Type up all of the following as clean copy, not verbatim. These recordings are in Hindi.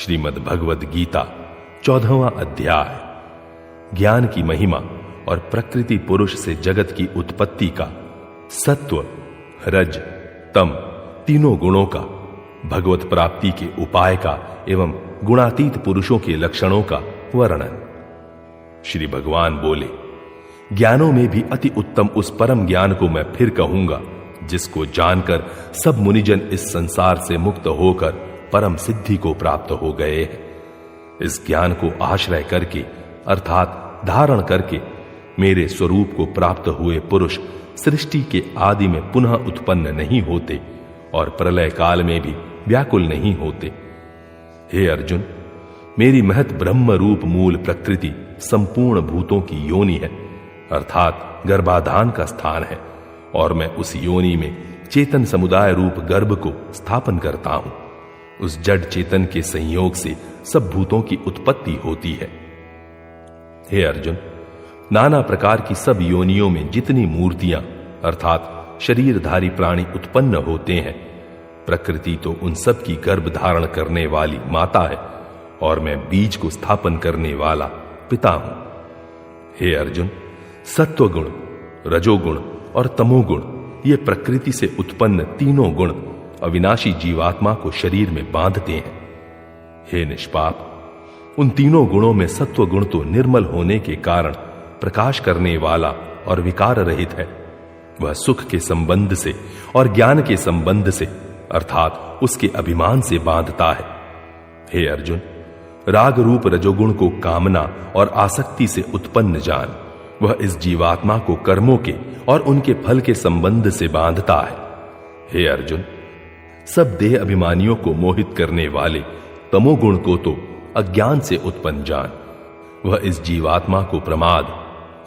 श्रीमद् भगवद गीता 14वां अध्याय। ज्ञान की महिमा और प्रकृति पुरुष से जगत की उत्पत्ति का, सत्व, रज, तम तीनों गुणों का, भगवत प्राप्ति के उपाय का एवं गुणातीत पुरुषों के लक्षणों का वर्णन। श्री भगवान बोले, ज्ञानों में भी अति उत्तम उस परम ज्ञान को मैं फिर कहूंगा जिसको जानकर सब मुनिजन इस संसार से मुक्त होकर परम सिद्धि को प्राप्त हो गए हैं। इस ज्ञान को आश्रय करके अर्थात धारण करके मेरे स्वरूप को प्राप्त हुए पुरुष सृष्टि के आदि में पुनः उत्पन्न नहीं होते और प्रलय काल में भी व्याकुल नहीं होते। हे अर्जुन, मेरी महत ब्रह्म रूप मूल प्रकृति संपूर्ण भूतों की योनि है, अर्थात गर्भाधान का स्थान है, और मैं उस योनि में चेतन समुदाय रूप गर्भ को स्थापन करता हूं। उस जड़ चेतन के संयोग से सब भूतों की उत्पत्ति होती है। हे अर्जुन, नाना प्रकार की सब योनियों में जितनी मूर्तियां अर्थात शरीरधारी प्राणी उत्पन्न होते हैं, प्रकृति तो उन सब की गर्भ धारण करने वाली माता है और मैं बीज को स्थापन करने वाला पिता हूं। हे अर्जुन, सत्वगुण, रजोगुण और तमोगुण ये प्रकृति से उत्पन्न तीनों गुण अविनाशी जीवात्मा को शरीर में बांधते हैं। हे निष्पाप, उन तीनों गुणों में सत्व गुण तो निर्मल होने के कारण प्रकाश करने वाला और विकार रहित है। वह सुख के संबंध से और ज्ञान के संबंध से अर्थात उसके अभिमान से बांधता है। हे अर्जुन, राग रूप रजोगुण को कामना और आसक्ति से उत्पन्न जान। वह इस जीवात्मा को कर्मों के और उनके फल के संबंध से बांधता है। हे अर्जुन, सब देह अभिमानियों को मोहित करने वाले तमोगुण को तो अज्ञान से उत्पन्न जान। वह इस जीवात्मा को प्रमाद,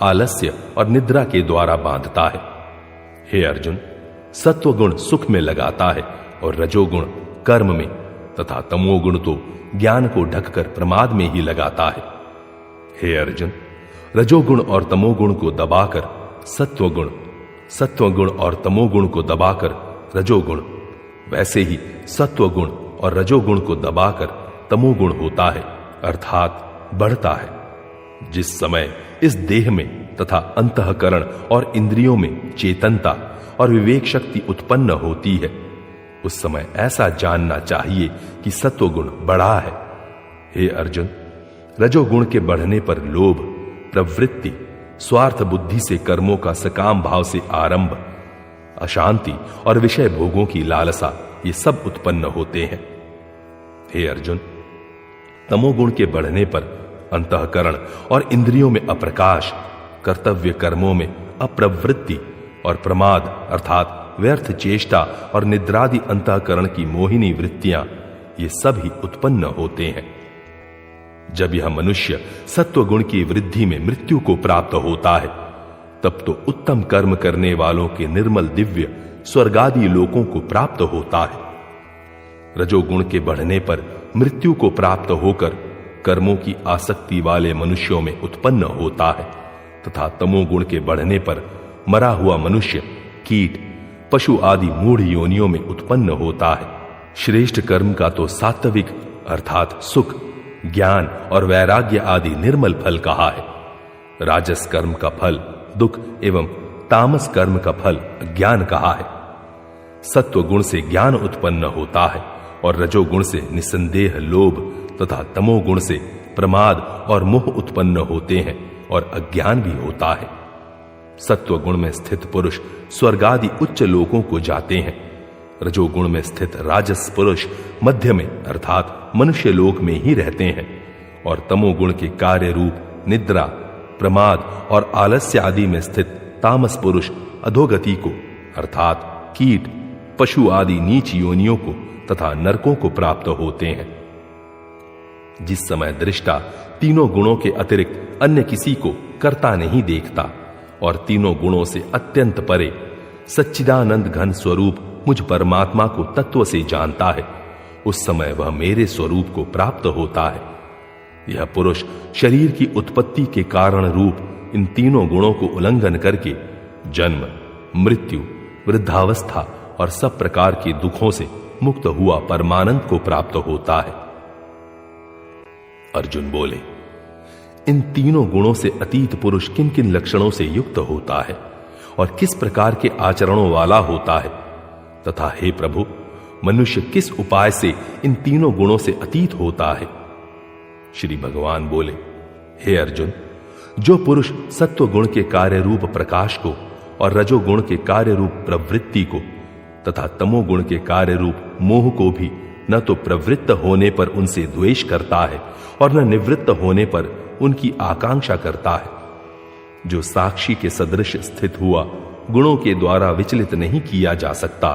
आलस्य और निद्रा के द्वारा बांधता है। हे अर्जुन, सत्वगुण सुख में लगाता है और रजोगुण कर्म में तथा तमोगुण तो ज्ञान को ढककर प्रमाद में ही लगाता है। हे अर्जुन, रजोगुण और तमोगुण को दबाकर सत्वगुण, सत्वगुण और तमोगुण को दबाकर रजोगुण, वैसे ही सत्वगुण और रजोगुण को दबाकर तमोगुण होता है अर्थात बढ़ता है। जिस समय इस देह में तथा अंतःकरण और इंद्रियों में चेतनता और विवेक शक्ति उत्पन्न होती है, उस समय ऐसा जानना चाहिए कि सत्वगुण बढ़ा है। हे अर्जुन, रजोगुण के बढ़ने पर लोभ, प्रवृत्ति, स्वार्थ बुद्धि से कर्मों का सकाम भाव से आरंभ, अशांति और विषय भोगों की लालसा ये सब उत्पन्न होते हैं। हे अर्जुन, तमोगुण के बढ़ने पर अंतःकरण और इंद्रियों में अप्रकाश, कर्तव्य कर्मों में अप्रवृत्ति और प्रमाद अर्थात व्यर्थ चेष्टा और निद्रादि अंतःकरण की मोहिनी वृत्तियां ये सब ही उत्पन्न होते हैं। जब यह मनुष्य सत्वगुण की वृद्धि में मृत्यु को प्राप्त होता है, तब तो उत्तम कर्म करने वालों के निर्मल दिव्य स्वर्गादि लोकों को प्राप्त होता है। रजोगुण के बढ़ने पर मृत्यु को प्राप्त होकर कर्मों की आसक्ति वाले मनुष्यों में उत्पन्न होता है तथा तमोगुण के बढ़ने पर मरा हुआ मनुष्य कीट, पशु आदि मूढ़ योनियों में उत्पन्न होता है। श्रेष्ठ कर्म का तो सात्विक अर्थात सुख, ज्ञान और वैराग्य आदि निर्मल फल कहा है। राजस कर्म का फल दुख एवं तामस कर्म का फल ज्ञान कहा है। सत्व गुण से ज्ञान उत्पन्न होता है और रजोगुण से निसंदेह लोभ तथा तमोगुण से प्रमाद और मोह उत्पन्न होते हैं और अज्ञान भी होता है। सत्व गुण में स्थित पुरुष स्वर्गादि उच्च लोकों को जाते हैं। रजोगुण में स्थित राजस पुरुष मध्य में अर्थात मनुष्य लोक में ही रहते हैं और तमोगुण के कार्य रूप निद्रा, प्रमाद और आलस्य आदि में स्थित तामस पुरुष अधोगति को अर्थात कीट, पशु आदि नीच योनियों को तथा नरकों को प्राप्त होते हैं। जिस समय दृष्टा तीनों गुणों के अतिरिक्त अन्य किसी को कर्ता नहीं देखता और तीनों गुणों से अत्यंत परे सच्चिदानंद घन स्वरूप मुझ परमात्मा को तत्व से जानता है, उस समय वह मेरे स्वरूप को प्राप्त होता है। यह पुरुष शरीर की उत्पत्ति के कारण रूप इन तीनों गुणों को उल्लंघन करके जन्म, मृत्यु, वृद्धावस्था और सब प्रकार के दुखों से मुक्त हुआ परमानंद को प्राप्त होता है। अर्जुन बोले, इन तीनों गुणों से अतीत पुरुष किन किन लक्षणों से युक्त होता है और किस प्रकार के आचरणों वाला होता है, तथा हे प्रभु, मनुष्य किस उपाय से इन तीनों गुणों से अतीत होता है? श्री भगवान बोले, हे अर्जुन, जो पुरुष सत्व गुण के कार्य रूप प्रकाश को और रजोगुण के कार्य रूप प्रवृत्ति को तथा तमोगुण के कार्य रूप मोह को भी न तो प्रवृत्त होने पर उनसे द्वेष करता है और न निवृत्त होने पर उनकी आकांक्षा करता है, जो साक्षी के सदृश स्थित हुआ गुणों के द्वारा विचलित नहीं किया जा सकता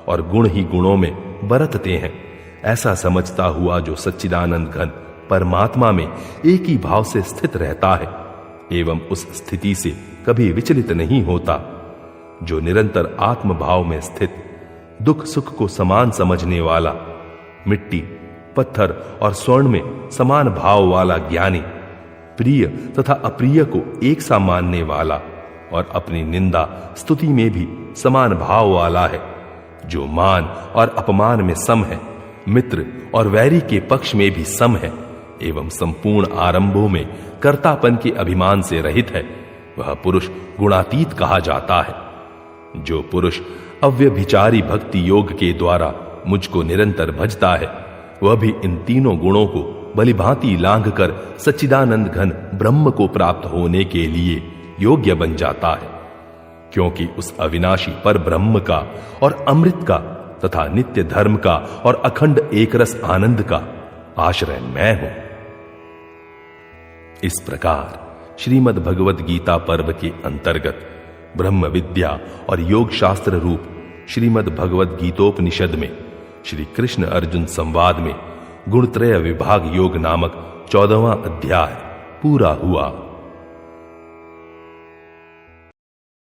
और गुण ही गुणों में बरतते हैं, ऐसा समझता हुआ जो सच्चिदानंद घन परमात्मा में एक ही भाव से स्थित रहता है एवं उस स्थिति से कभी विचलित नहीं होता, जो निरंतर आत्म भाव में स्थित, दुख सुख को समान समझने वाला, मिट्टी पत्थर और स्वर्ण में समान भाव वाला ज्ञानी, प्रिय तथा अप्रिय को एक सा मानने वाला और अपनी निंदा स्तुति में भी समान भाव वाला है, जो मान और अपमान में सम है, मित्र और वैरी के पक्ष में भी सम है एवं संपूर्ण आरंभों में कर्तापन के अभिमान से रहित है, वह पुरुष गुणातीत कहा जाता है। जो पुरुष अव्यभिचारी भक्ति योग के द्वारा मुझको निरंतर भजता है, वह भी इन तीनों गुणों को भलीभांति लांघ कर सच्चिदानंद घन ब्रह्म को प्राप्त होने के लिए योग्य बन जाता है, क्योंकि उस अविनाशी पर ब्रह्म का और अमृत का तथा नित्य धर्म का और अखंड एकरस आनंद का आश्रय मैं हूं। इस प्रकार श्रीमद् भगवद गीता पर्व के अंतर्गत ब्रह्म विद्या और योग शास्त्र रूप श्रीमद् भगवद गीतोपनिषद में श्री कृष्ण अर्जुन संवाद में गुणत्रय विभाग योग नामक 14वां अध्याय पूरा हुआ।